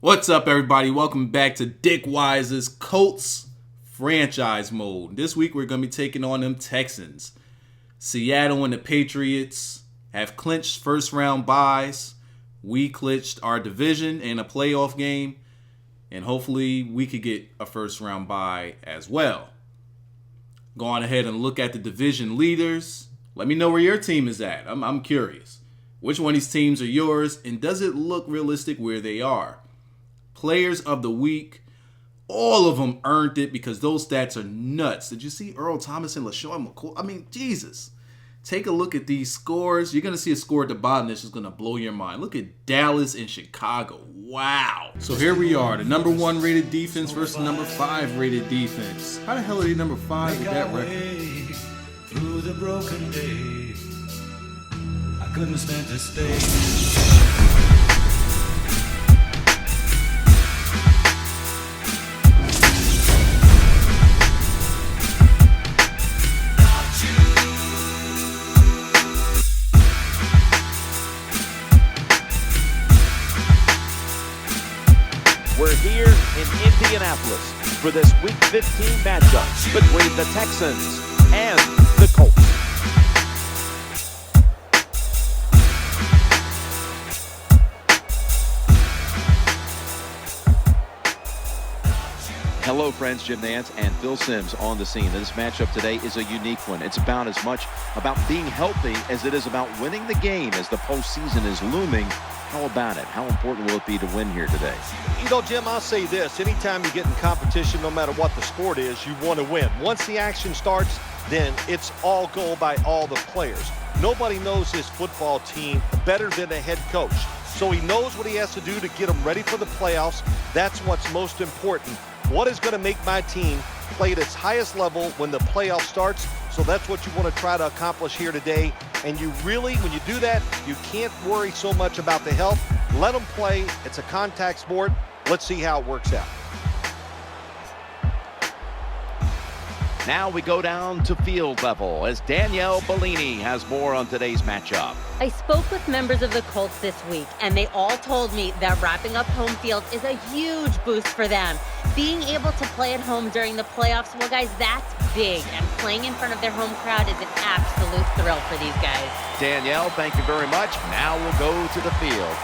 What's up, everybody? Welcome back to Dick Wyza's Colts franchise mode. This week, we're going to be taking on them Texans. Seattle and the Patriots have clinched first-round byes. We clinched our division and a playoff game. And hopefully, we could get a first-round bye as well. Go on ahead and look at the division leaders. Let me know where your team is at. I'm curious. Which one of these teams are yours? And does it look realistic where they are? Players of the week, all of them earned it because those stats are nuts. Did you see Earl Thomas and LaShawn McCoy? I mean, Jesus. Take a look at these scores. You're going to see a score at the bottom that's just going to blow your mind. Look at Dallas and Chicago. Wow. So here we are, the number 1 rated defense versus number 5 rated defense. How the hell are they number 5 with that record? Through the broken day, I couldn't stand to stay. We're here in Indianapolis for this Week 15 matchup between the Texans and the Colts. Hello friends, Jim Nance and Phil Simms on the scene. This matchup today is a unique one. It's about as much about being healthy as it is about winning the game as the postseason is looming. How about it? How important will it be to win here today? You know, Jim, I'll say this. Anytime you get in competition, no matter what the sport is, you want to win. Once the action starts, then it's all go by all the players. Nobody knows his football team better than the head coach. So he knows what he has to do to get them ready for the playoffs. That's what's most important. What is going to make my team play at its highest level when the playoff starts? So that's what you want to try to accomplish here today. And you really, when you do that, you can't worry so much about the health. Let them play. It's a contact sport. Let's see how it works out. Now we go down to field level as Danielle Bellini has more on today's matchup. I spoke with members of the Colts this week, and they all told me that wrapping up home field is a huge boost for them. Being able to play at home during the playoffs, well, guys, that's big. And playing in front of their home crowd is an absolute thrill for these guys. Danielle, thank you very much. Now we'll go to the field.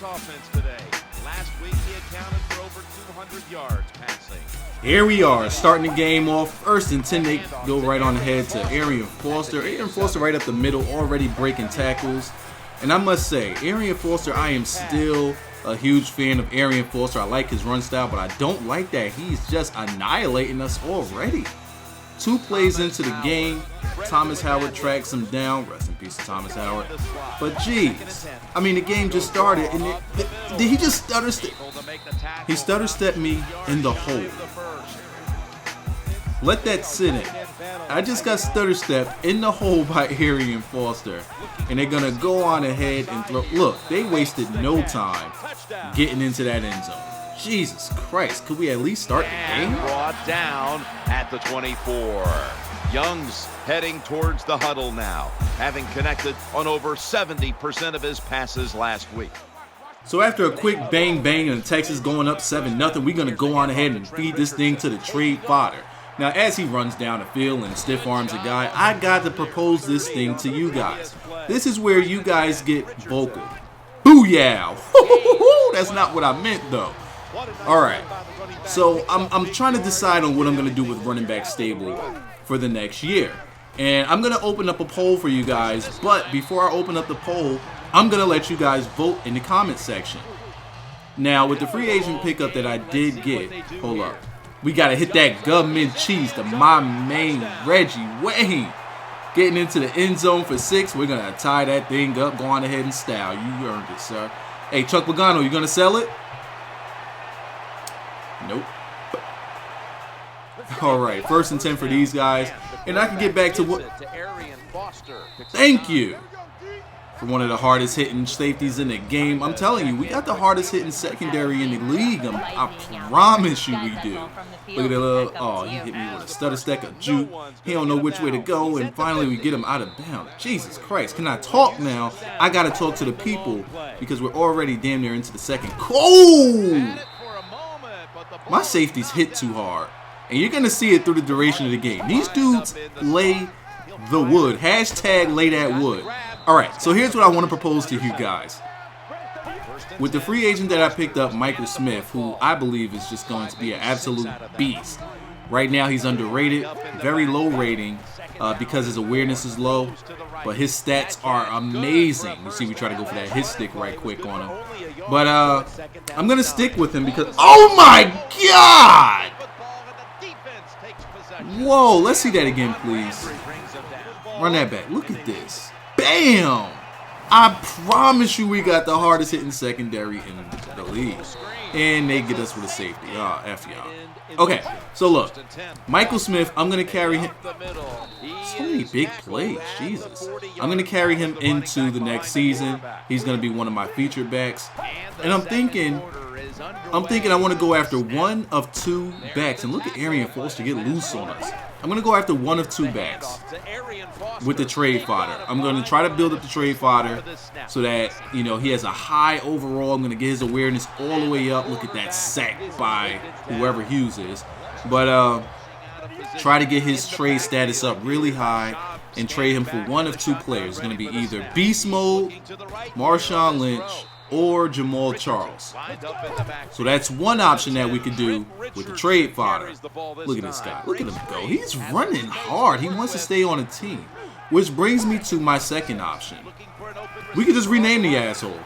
Offense today. Last week he accounted for over 200 yards passing. Here we are, starting the game off. First and 10, they go right on ahead to Arian Foster. Arian Foster right up the middle, already breaking tackles. And I must say, Arian Foster, I am still a huge fan of Arian Foster. I like his run style, but I don't like that he's just annihilating us already. 2 plays into the game, Thomas Howard tracks him down. Rest in peace to Thomas Howard. But geez, I mean, the game just started, and did he just stutter step? He stutter stepped me in the hole. Let that sit in. I just got stutter stepped in the hole by Arian Foster, and they're gonna go on ahead and throw. Look, they wasted no time getting into that end zone. Jesus Christ, could we at least start the game? Brought down at the 24. Young's heading towards the huddle now, having connected on over 70% of his passes last week. So after a quick bang bang and Texas going up 7-0, we're going to go on ahead and feed this thing to the trade fodder. Now, as he runs down the field and stiff arms a guy, I got to propose this thing to you guys. This is where you guys get vocal. Booyah! That's not what I meant, though. Alright, so I'm trying to decide on what I'm going to do with running back stable for the next year. And I'm going to open up a poll for you guys, but before I open up the poll, I'm going to let you guys vote in the comment section. Now, with the free agent pickup that I did get, hold up, we got to hit that government cheese to my main Reggie Wayne. Getting into the end zone for 6, we're going to tie that thing up, go on ahead and style. You earned it, sir. Hey, Chuck Pagano, you going to sell it? Nope. Alright, first and 10 for these guys. And I can get back to what... Thank you. for one of the hardest hitting safeties in the game. I'm telling you, we got the hardest hitting secondary in the league. I promise you we do. Look at that little, oh, he hit me with a stutter step, a juke. He don't know which way to go, and finally we get him out of bounds. Jesus Christ, can I talk now? I got to talk to the people because we're already damn near into the second. Oh! My safeties hit too hard. And you're going to see it through the duration of the game. These dudes lay the wood. Hashtag lay that wood. Alright, so here's what I want to propose to you guys. With the free agent that I picked up, Michael Smith, who I believe is just going to be an absolute beast. Right now he's underrated, very low rating because his awareness is low, but his stats are amazing. You see we try to go for that hit stick right quick on him. But I'm going to stick with him because, oh my God! Whoa, let's see that again, please. Run that back. Look at this. Bam! I promise you we got the hardest hitting secondary in the league. And they get us with a safety. Oh, F y'all. Okay, so look. Michael Smith, I'm going to carry him. So many big plays. Jesus. I'm going to carry him into the next season. He's going to be one of my featured backs. And I'm thinking I want to go after one of two backs. And look at Arian Foster get loose on us. I'm going to go after one of two backs with the trade fodder. I'm going to try to build up the trade fodder so that, you know, he has a high overall. I'm going to get his awareness all the way up. Look at that sack by whoever Hughes is. But try to get his trade status up really high and trade him for one of two players. It's going to be either Beast Mode, Marshawn Lynch, or Jamal Charles. So that's one option that we could do with the trade fodder. Look at this guy. Look at him go. He's running hard. He wants to stay on a team. Which brings me to my second option. We could just rename the asshole.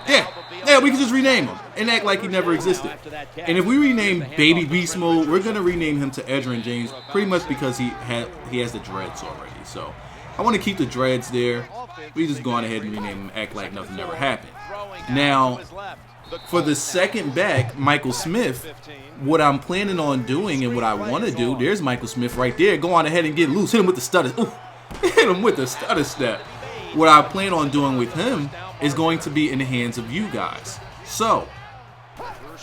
Yeah, we could just rename him and act like he never existed. And if we rename Baby Beast Mode, we're going to rename him to Edgerrin James pretty much because he has the dreads already. So I want to keep the dreads there. We just go on ahead and rename him, act like nothing ever happened. Now, for the second back, Michael Smith, what I'm planning on doing and what I want to do, there's Michael Smith right there. Go on ahead and get loose. Hit him with the stutter. Ooh, hit him with the stutter step. What I plan on doing with him is going to be in the hands of you guys. So,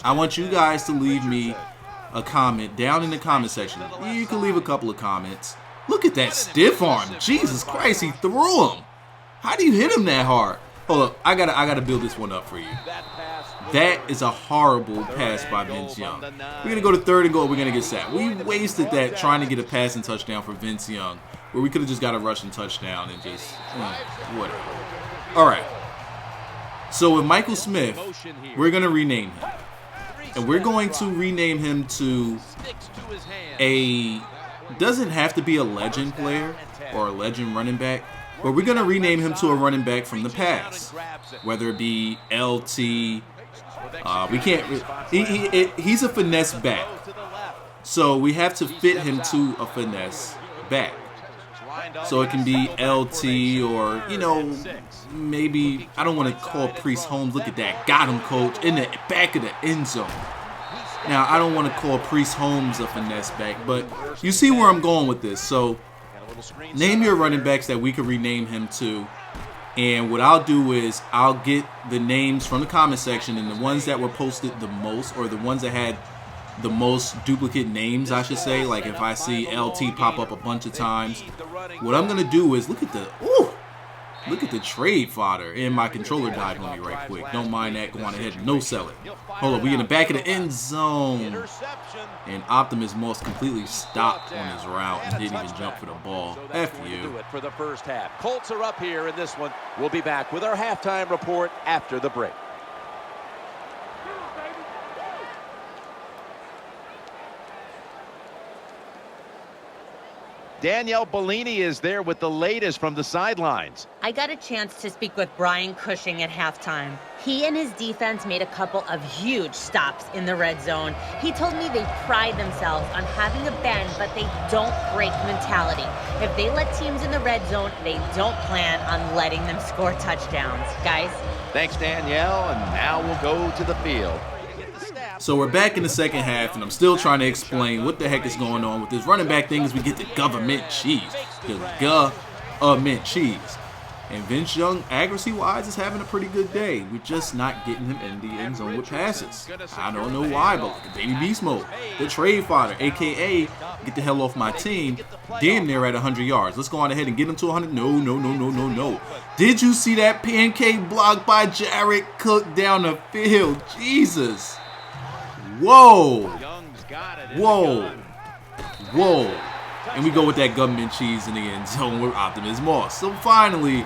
I want you guys to leave me a comment down in the comment section. You can leave a couple of comments. Look at that stiff arm. Jesus Christ, he threw him. How do you hit him that hard? Hold up, I gotta build this one up for you. That is a horrible pass by Vince Young. We're gonna go to third and goal. We're gonna get sacked. We wasted that trying to get a passing touchdown for Vince Young, where we could have just got a rushing touchdown and just whatever. All right. So with Michael Smith, we're gonna rename him, and we're going to rename him to a. Doesn't have to be a legend player or a legend running back. But we're going to rename him to a running back from the past, whether it be LT. We can't. He's a finesse back, so we have to fit him to a finesse back. So it can be LT or, you know, maybe I don't want to call Priest Holmes. Look at that, got him, coach, in the back of the end zone. Now I don't want to call Priest Holmes a finesse back, but you see where I'm going with this. So. Name your running backs that we could rename him to, and what I'll do is I'll get the names from the comment section, and the ones that were posted the most, or the ones that had the most duplicate names, I should say, like if I see LT pop up a bunch of times, what I'm going to do is look at the trade fodder, and my controller died on me right quick. Don't mind that. Go on ahead and no sell it. Hold up, we in the back of the end zone. And Optimus Moss completely stopped on his route and didn't even jump for the ball. F you. For the first half. Colts are up here in this one. We'll be back with our halftime report after the break. Danielle Bellini is there with the latest from the sidelines. I got a chance to speak with Brian Cushing at halftime. He and his defense made a couple of huge stops in the red zone. He told me they pride themselves on having a bend, but they don't break mentality. If they let teams in the red zone, they don't plan on letting them score touchdowns. Guys? Thanks, Danielle, and now we'll go to the field. So we're back in the second half, and I'm still trying to explain what the heck is going on with this running back thing as we get the government cheese. The government cheese. And Vince Young, accuracy-wise, is having a pretty good day. We're just not getting him in the end zone with passes. I don't know why, but look at Baby Beast Mode. The trade fodder, a.k.a. get the hell off my team. Damn near at 100 yards. Let's go on ahead and get him to 100. No. Did you see that pancake block by Jared Cook down the field? Jesus. Whoa. And we go with that government cheese in the end zone with Optimus Moss. So finally,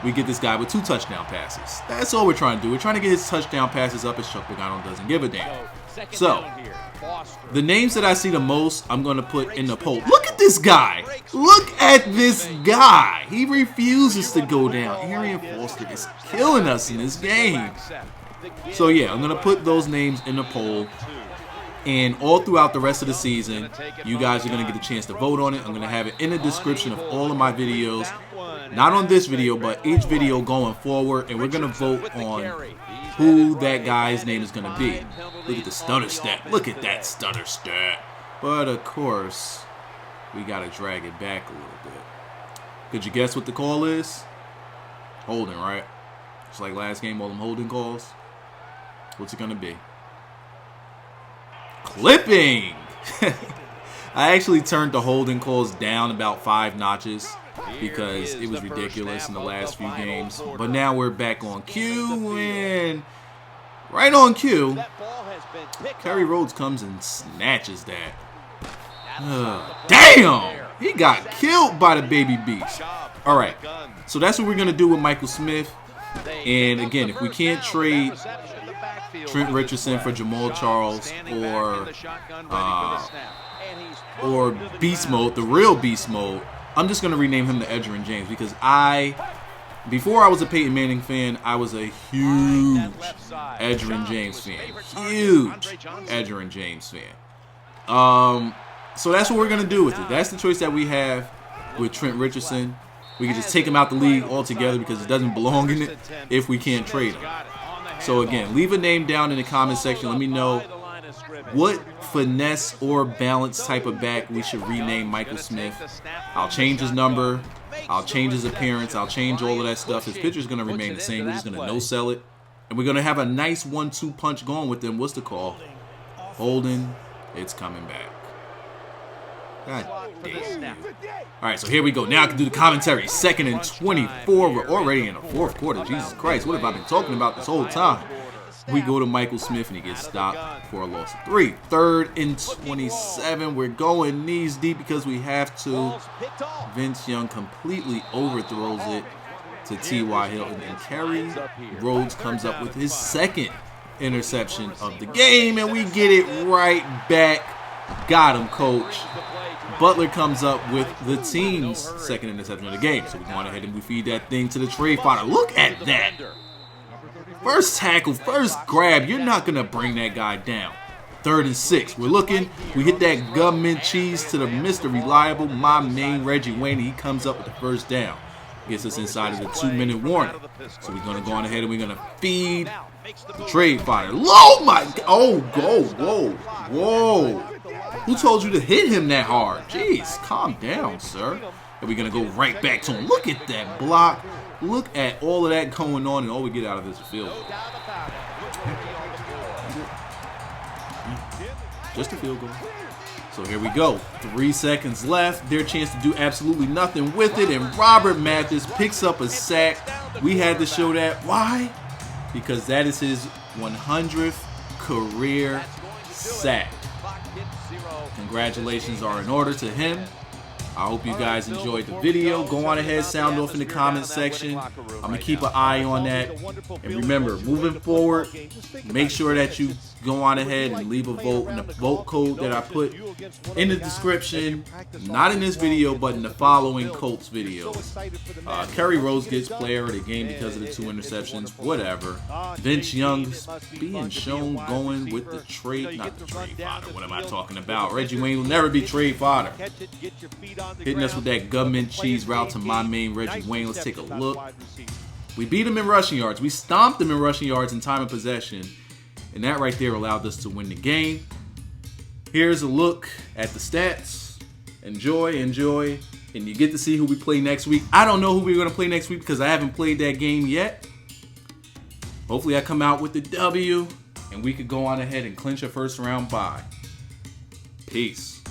we get this guy with 2 touchdown passes. That's all we're trying to do. We're trying to get his touchdown passes up as Chuck Pagano doesn't give a damn. So, the names that I see the most, I'm going to put in the poll. Look at this guy. Look at this guy. He refuses to go down. Arian Foster is killing us in this game. So yeah, I'm going to put those names in the poll. And all throughout the rest of the season, you guys are going to get a chance to vote on it. I'm going to have it in the description of all of my videos. Not on this video, but each video going forward. And we're going to vote on who that guy's name is going to be. Look at the stutter stat. Look at that stutter stat. But of course, we got to drag it back a little bit. Could you guess what the call is? Holding, right? Just like last game, all them holding calls. What's it going to be? Clipping! I actually turned the holding calls down about 5 notches because it was ridiculous in the last few games. But now we're back on cue, and right on cue, Kerry Rhodes comes and snatches that. Damn! He got killed by the baby beast. Alright, so that's what we're going to do with Michael Smith. And again, if we can't trade Trent Richardson for Jamal Charles or Beast Mode, the real Beast Mode, I'm just going to rename him to Edgerrin James because before I was a Peyton Manning fan, I was a huge Edgerrin James fan. Huge Edgerrin James fan. So that's what we're going to do with it. That's the choice that we have with Trent Richardson. We can just take him out the league altogether because it doesn't belong in it if we can't trade him. So again, leave a name down in the comment section. Let me know what finesse or balance type of back we should rename Michael Smith. I'll change his number. I'll change his appearance. I'll change all of that stuff. His picture's going to remain the same. We're just going to no-sell it. And we're going to have a nice 1-2 punch going with them. What's the call? Holding. It's coming back. God damn. Alright, so here we go. Now I can do the commentary. 2nd and 24. We're already in the 4th quarter. Jesus Christ, what have I been talking about this whole time? We go to Michael Smith and he gets stopped for a loss of 3. 3rd and 27. We're going knees deep because we have to. Vince Young completely overthrows it to T.Y. Hilton. And Kerry Rhodes comes up with his 2nd interception of the game. And we get it right back. Got him, coach. Butler comes up with the team's 2nd interception of the game. So we go on ahead and we feed that thing to the trade fodder. Look at that. First tackle, first grab. You're not going to bring that guy down. 3rd and 6. We're looking. We hit that government cheese to the Mr. Reliable, my main Reggie Wayne. He comes up with the first down. Gets us inside of the 2-minute warning. So we're going to go on ahead and we're going to feed the trade fodder. Oh, my God. Oh, go. Whoa. Who told you to hit him that hard? Jeez, calm down, sir. And we're going to go right back to him. Look at that block. Look at all of that going on, and all we get out of this field goal. Just a field goal. So here we go. 3 seconds left. Their chance to do absolutely nothing with it, and Robert Mathis picks up a sack. We had to show that. Why? Because that is his 100th career sack. Congratulations are in order to him. I hope you guys enjoyed the video. Go on ahead, sound off in the comment section. I'm going to keep an eye on that. And remember, moving forward, make sure that you go on ahead and leave a vote. And the vote code that I put in the description, not in this video, but in the following Colts videos. Kerry Rhodes gets player of the game because of the 2 interceptions, whatever. Vince Young's being shown going with the trade, not the trade fodder. What am I talking about? Reggie Wayne will never be trade fodder. Hitting us with that government cheese route to my main Reggie Wayne. Let's take a look. We beat him in rushing yards. We stomped him in rushing yards in time of possession. And that right there allowed us to win the game. Here's a look at the stats. Enjoy. and you get to see who we play next week. I don't know who we're going to play next week because I haven't played that game yet. Hopefully I come out with the W, and we could go on ahead and clinch a first round bye. Peace.